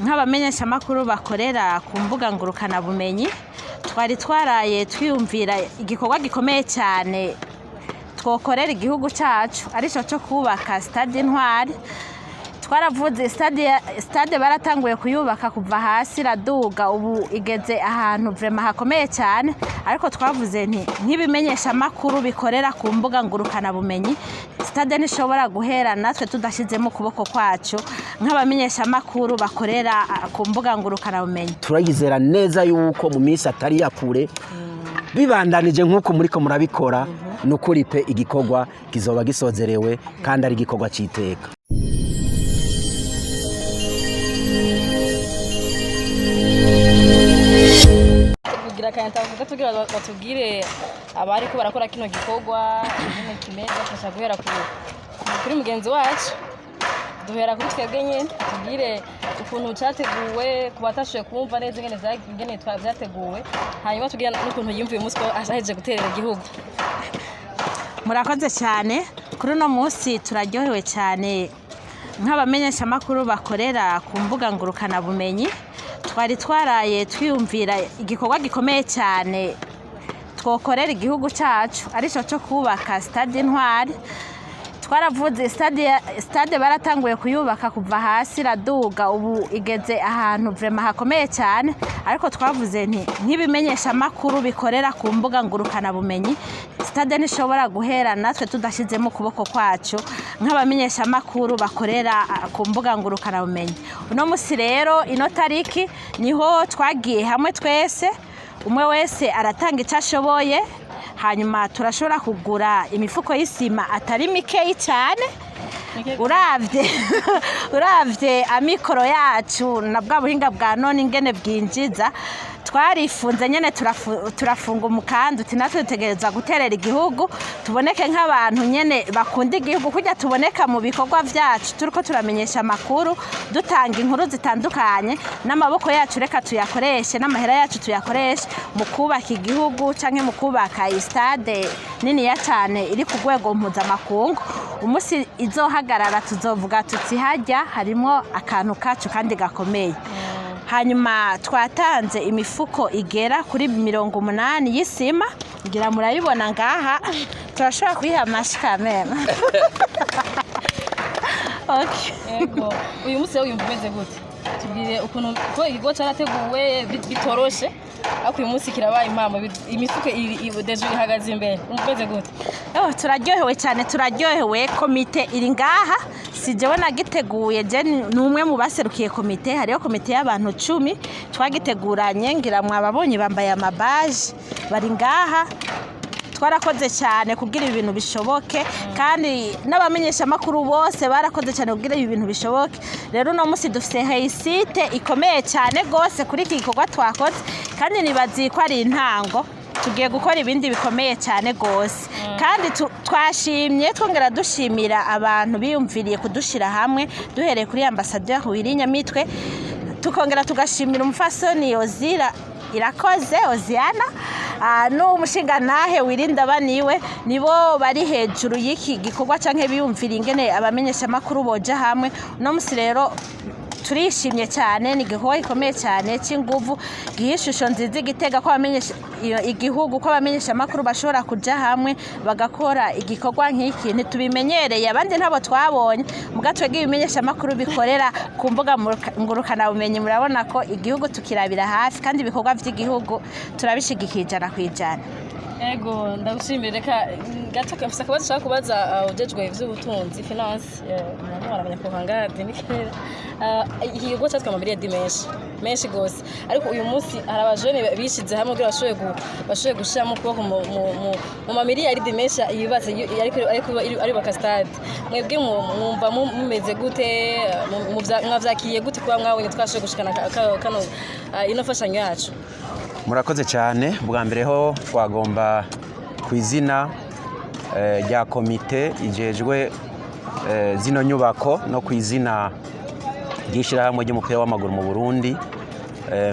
nk'abamenyesha makuru bakorera ku mbuga ngurukana bumenyi twari twaraye twiyumvira igikorwa gikomeye cyane twokorera igihugu cyacu arico cyo kubaka stade Intwari. Twaravuze stade baratanguye kuyubaka kuva hasi raduga ubu igeze ahantu vraiment hakomeye cyane, ariko twavuze ntibimenyesha makuru bikorera ku mbuga ngurukana bumenyi stade nishobora guhera natwe tudashizemo kuboko kwacu nk'abamenyesha makuru bakorera ku mbuga ngurukana bumenyi. Turayizera neza yuko mu minsi atari yakure bibandanije nk'uko muriko murabikora nukuri pe igikorwa kizoba gisozerewe kandi ari igikorwa cyiteka. Tugira batubwire abari ko barakora kino gikorwa nyine kimeza fasha guhera kuri mugenzi wacu duhera kuri twebwe nyine tubwire ukuntu cyateguwe kubatashoye kumva neza ingene byateguwe hanyuma tugira n'ukuntu yimvuye umunsi ko aheje guterera igihugu. Murakoze cyane kuri no munsi turaryohewe cyane nk'abamenyesha makuru bakorera ku mbuga ngurukana bumenyi. Twari twaraye twiyumvira igikorwa gikomeye cyane twokorera igihugu cyacu arico cyo kubaka stade Intwari. Twaravuze stade baratanguye kuyubaka kuva hasi raduga ubu igeze ahantu vraiment hakomeye cyane, ariko twavuze ntibimenyesha makuru bikorera ku mbuga ngurukana bumenyi stade nishobora guhera natwe tudashizemo kuboko kwacu nk'abamenyesha makuru bakorera ku mbuga ngurukana bumenyi. Uno musi rero ino tariki niho twagiye hamwe twese, umwe wese aratanga icyo ashoboye, hanyuma turashobora kugura imifuko y'isima atari mikeyi cyane uravye amikoro yacu na bwa buhinga bwa none ingene bwinjiza. Twarifunze nyene turafunga umukanda uti natwe dutegereza guterera igihugu tuboneke nk'abantu nyene bakunda igihugu kujya tuboneka mu bikorwa vyacu turiko turamenyesha makuru dutanga inkuru zitandukanye n'amaboko yacu reka tuyakoreshe n'amahera yacu tuyakoreshe mu kubaka igihugu canke mu kubaka stade nini ya cyane iri ku rwego mpuzamakungu. Umusi izohagarara tuzovuga tuti hajya harimo akantu kacu kandi gakomeye. Hanyuma twatanze imifuko igera kuri 80 y'isima ngira murayibona ngaha turashobora kuyiha amashika mema. Okay. Ego uyu munsi uyumva umeze gute? Tubwire ukuntu ko igigo cyarateguwe bitoroshe ako uyu munsi kirabaye impamo imifuko deje ihagaze imbere umeze gute? Turaryohewe cyane, turaryohewe. Komite iri ngaha si jewe nagiteguye, je numwe mu baserukiye komite, hariyo komite y'abantu 10 twagiteguranye ngira mwababonye bambaye amabaje bari ngaha. Twarakoze cyane kugira ibintu bishoboke kandi n'abamenyesha makuru bose barakoze cyane kugira ibintu bishoboke. Rero no musi dufite heisite ikomeye cyane gose kuri iki gikorwa twakoze kandi nibazi ko ari intango tugiye gukora ibindi bikomeye cyane gose. Kandi twashimye twongera dushimira abantu biyumviriye kudushira hamwe duhereye kuri ambassadeur Wirinyamitwe, tukongera tugashimira umufasoni Ozira Irakoze Oziana n'umushinga nahe Wirinda baniwe nibo bari hejuru y'iki gikorwa canke biyumvira ingene abamenyesha makuru boja hamwe. No musi rero turishimye cyane, ni igikorwa gikomeye cyane cy'inguvu gihishusho nziza igitega ko abamenyesha igihugu ko abamenyesha makuru bashobora kuja hamwe bagakora igikorwa nk'iki. Ntitubimenyereye, abandi ntabo twabonye mugatwe gibimenyesha makuru bikorera ku mbuga ngurukana bumenyi. Murabona ko igihugu tukirabira hafi kandi ibikorwa by'igihugu turabishigikijana kwijana. Ego ndagushimira, reka gato kafisa kubaza shaka kubaza ujejwe ivy'ubutunzi finance murabanya ko hanga denikera ikigo cyatwa amabiri menshi gose, ariko uyu munsi hari abajene bishize hamwe kugira bashoye gushiramo kuboko mu mamiliyari dimenshi ibibazo ari baka stade. Mwebwe mwumva mumeze gute, mwavyakiye gute kuba mwabonye twashoye gushikana kano inofashanyo yacu? Murakoze cyane. Bwa mbere ho twagomba kwizina rya komite ijejwe zino nyubako no kwizina gishira hamwe ry'umupira w'amaguru mu Burundi.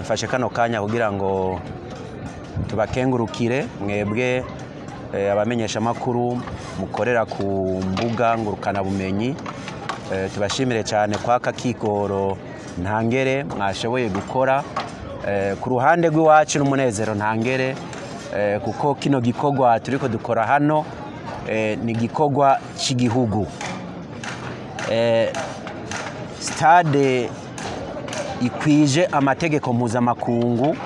Mfashe kano kanya kugira ngo tubakengurukire mwebwe abamenyesha makuru mukorera ku mbuga ngurukana bumenyi. Tubashimire cyane kwaka kigoro ntangere mwashoboye gukora ku ruhande rw'iwacu n'umunezero ntangere kuko kino gikorwa turiko dukora hano ni igikorwa cy'igihugu. Stade ikwije amategeko mpuzamakungu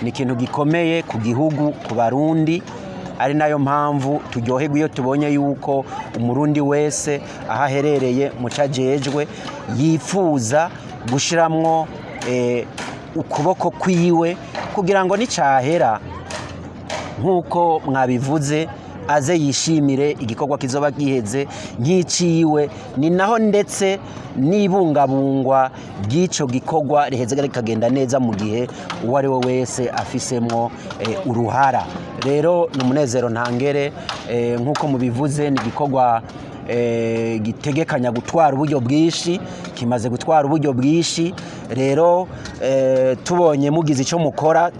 ni ikintu gikomeye ku gihugu, ku Barundi, ari nayo mpamvu turyoherwa iyo tubonye yuko umurundi wese aho aherereye mu cajejwe yifuza gushiramwo ukuboko kwiwe kugira ngo nicahera nk'uko mwabivuze aze yishimire igikorwa kizoba giheze nk'iciwe. Ni naho ndetse n'ibungabungwa ry'ico gikorwa riheze rikagenda neza mu gihe uwo ari we wese afisemwo uruhara. Rero ni umunezero ntangere nk'uko mubivuze, ni igikorwa gitegekanya gutwara uburyo bwinshi, kimaze gutwara uburyo bwinshi. Rero tubonye mugize icyo mukora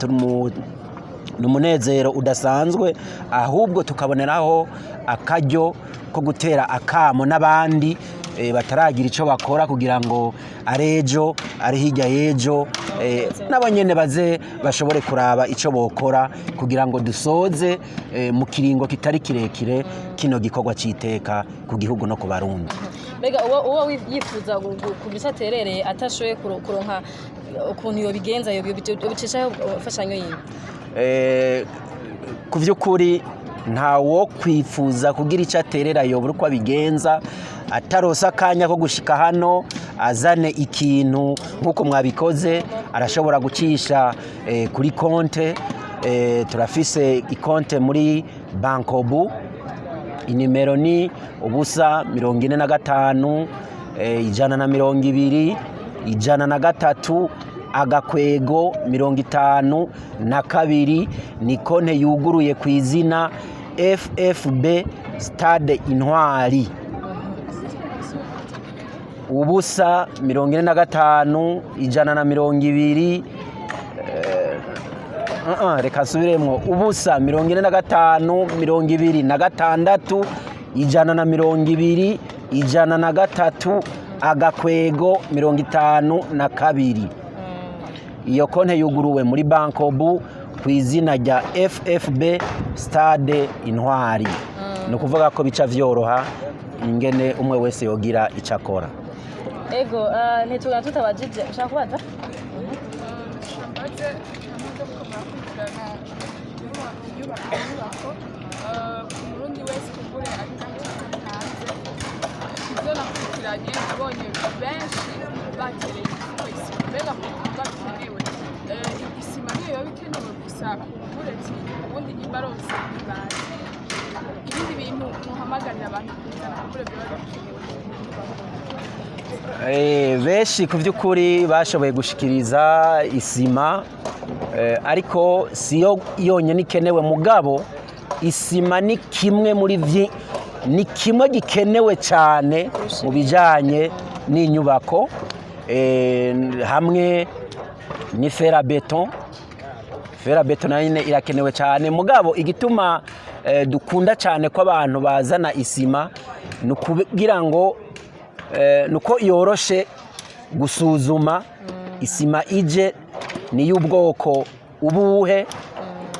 ni umunezero udasanzwe, ahubwo tukaboneraho akaryo ko gutera akamo n'abandi bataragira icyo bakora kugira ngo arejo ari hirya y'ejo nabo nyene baze bashobore kuraba icyo bokora kugira ngo dusoze mu kiringo kitari kirekire kino gikorwa cy'iteka ku gihugu no ku Barundi. Mbega uwo yifuza kugira aterereye atashoboye kuronka ukuntu yo bigenza yo bicisha fashanyo yiwe? Ku by'ukuri ntawo kwifuza kugira icyo aterera yobora uko abigenza atarosa akanya ko gushika hano azane ikintu nk'uko mwabikoze. Arashobora gucisha kuri konte, turafise ikonte muri Bankobu, inimero ni ubusa 45 120 103 agakwego 52. ni konte yuguruye ku izina FFB Stade Intwari, ubusa 45 120 reka nsubiremwo, ubusa 45 26 120 103 agakwego 52. Iyo konte yuguruwe muri Bankobu ku izina rya FFB Stade Intwari. Ni ukuvuga ko bica vyoroha ingene umwe wese yogira icyo akora. Ego ntitugana tutabajije, ushaka kubaza? Umurundi wese kugure ari hanze ibyo nakurikiranye nabonye benshi batereye isima. Mbega kuvuga bikenewe isima niyo yoba ikenewe gusa uretse ubundi imbaronse ibati, ibindi bintu muhamagarira abantu kuzana kugure biba bikenewe? Benshi ku by'ukuri bashoboye gushikiriza isima, ariko siyo yonyine ikenewe. Mugabo isima ni kimwe muri ni kimwe gikenewe cyane mu bijyanye n'inyubako, hamwe ni ferabeton. Ferabeton nayo irakenewe cyane. Mugabo igituma dukunda cyane ko abantu bazana isima ni ukugira ngo nuko yoroshe gusuzuma isima ije ni y'ubwoko ubuhe,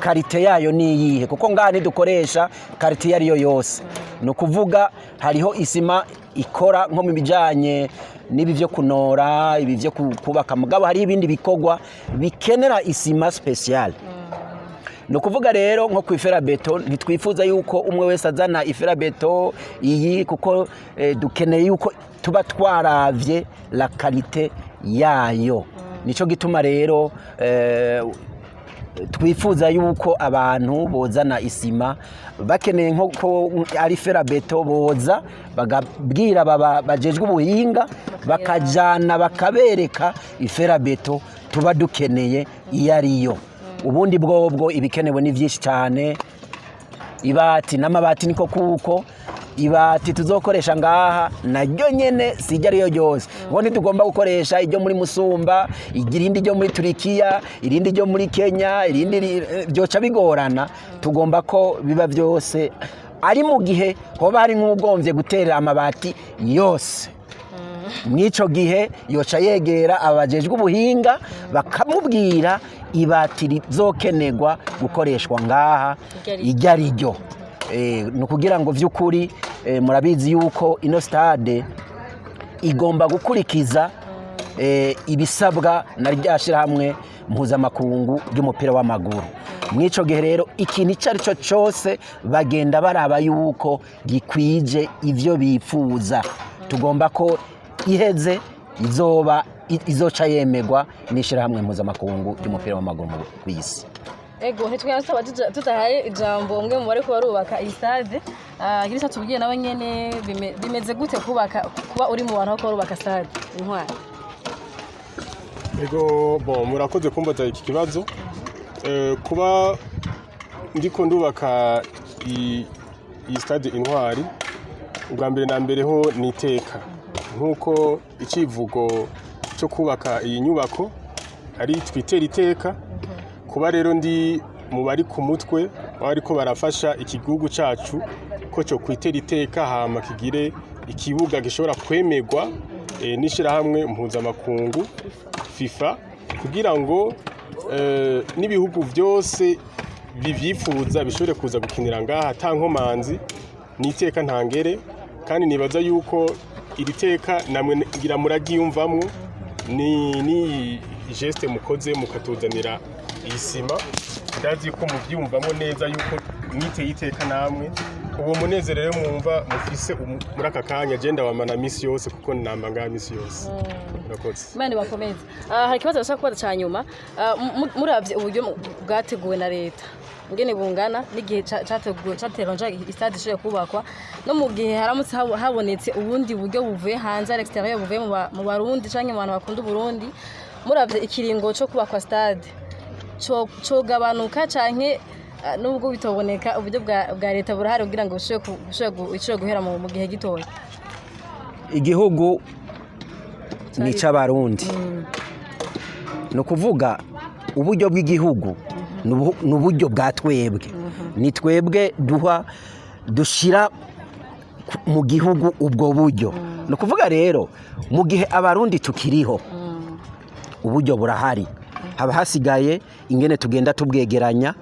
karite yayo ni iyihe, kuko ngaha ntidukoresha karite iyo ariyo yose. Ni ukuvuga hariho isima ikora nko mu bijyanye n'ibi byo kunora, ibi byo kubaka. Mugabo hari ibindi bikorwa bikenera isima special. Ni ukuvuga rero nko ku iferabeto ntitwifuza yuko umwe wese azana iferabeto iyi, kuko dukeneye yuko tuba twaravye la kalite yayo. Nico gituma rero twifuza yuko abantu bozana isima bakeneye nko ari ferabeto boza bagabwira bajejwe ubuhinga bakajana bakabereka iferabeto tuba dukeneye iyo ariyo. Ubundi bwobwo ibikenewe ni byinshi cyane. Ibati n'amabati niko kuko ibati tuzokoresha ngaha naryo nyene sijya ariyo yose. Ngo ntitugomba gukoresha iryo muri Musumba, irindi ryo muri Turikiya, irindi ryo muri Kenya, irindi byoca bigorana. Tugomba ko biba byose ari mu gihe hoba hari nk'ugombye guterera amabati yose. mw'ico gihe yoca yegera abajejwe ubuhinga bakamubwira ibati rizokenerwa gukoreshwa ngaha iryo ari ryo. Ni ukugira ngo vy'ukuri murabizi yuko ino stade igomba gukurikiza ibisabwa na rya shirahamwe mpuzamakungu ry'umupira w'amaguru. Mw'ico gihe rero ikintu icyo ari cyo cyose bagenda baraba yuko gikwije ivyo bifuza. Tugomba ko iheze izoca yemegwa n'ishirahamwe mpuzamakungu ry'umupira w'amaguru ku isi. Ego ntitwasaba tutahaye ijambo umwe mu bari kubarubaka iyi stade girisa tubwiye nawe nyene bimeze gute kuba uri mu bantu ko barubaka stade Intwari. Ego murakoze kumbaza iki kibazo. Kuba ndiko ndubaka iyi stade Intwari ubwa mbere na mbere ho niteka nkuko icivugo cyo kubaka iyi nyubako ari twitera iteka. Kuba rero ndi mu bari ku mutwe bariko barafasha ikigihugu cacu ko cyo kwitera iteka hama kigire ikibuga gishobora kwemegwa n'ishirahamwe mpuzamakungu FIFA kugira ngo n'ibihugu byose bivyifuza bishobore kuza gukinira ngaha ta nkomanzi n'iteka ntangere. Kandi nibaza yuko iri teka namwe ngira muragiyumvamwo ni geste mukoze mukatuzanira isima. Ndazi ko muvyumvamo neza yuko niteye iteka namwe uwo munezero rero mwumva mufise muri aka kanya agenda wamana misi yose kuko namba ngaha misi yose. Murakoze. Mane bakomeza. Hari ikibazo bashaka kubaza cyanyuma muravye uburyo bwateguwe na leta ngene bungana n'igihe cyateronje stade ishobora kubakwa no mu gihe haramutse habonetse ubundi buryo buvuye hanze à l'extérieur buvuye mu Barundi canke mu bantu bakunda Burundi muravye ikiringo cyo kubakwa stade cyo gabanuka canke nubwo bitoboneka uburyo bwa leta burahari kugira ngo bishobore guhera mu gihe gitoya. Igihugu ni c'Abarundi. No kuvuga uburyo bw'igihugu n'uburyo bwa twebwe. Ni twebwe dushira mu gihugu ubwo buryo. No kuvuga rero mu gihe Abarundi tukiriho uburyo burahari. Haba hasigaye ingene tugenda tubwegeranya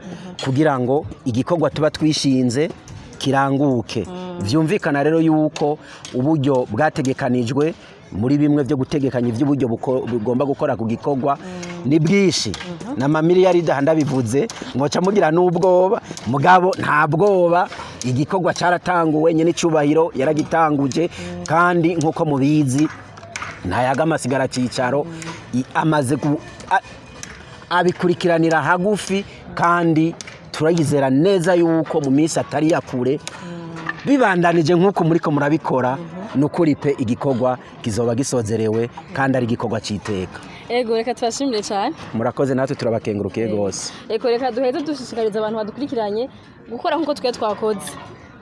kugira ngo igikorwa tuba twishinze kiranguke. Vyumvikana rero yuko uburyo bwategekanijwe muri bimwe byo gutegekanya ivy'uburyo bugomba gukora ku gikorwa ni bwishi na mamiliyari ndabivuze ngoca mugira n'ubwoba mugabo nta bwoba. Igikorwa cyaratanguwe nyene icubahiro yaragitanguje kandi nkuko mubizi ntayaga amasigara cicaro amaze abikurikiranira hagufi kandi turayizera neza yuko mu minsi atari yakure bibandanije nkuko muriko murabikora nukuri pe igikorwa kizoba gisozerewe kandi ari igikorwa citeka. Ego reka twashimire cyane. Murakoze natwe turabakengurukiye gose. Ego reka duheze dushishikariza abantu badukurikiranye gukora nkuko twe twakoze.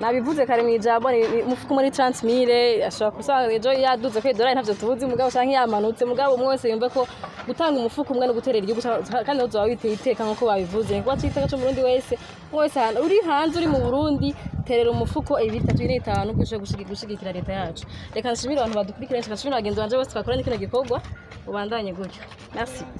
Nabivuze kare mu ijambo mufuko muri 30,000 ashaka kusanga ejo yaduze ko dolari ntavyo tubuzi mugabo canke yamanutse mugabo mwese yumve ko gutanga umufuko umwe no guterera igihugu kandi uzo wabiteye iteka nkuko babivuze ngo atiteka cyo Burundi wese uri hanze uri mu Burundi terera umufuko 2-3-5 gushigikira leta yacu. Reka nshimire abantu badukurikiranye, nshimire abagenzi banje bose twakoranye kino gikorwa ubandanye gutyo. Merci.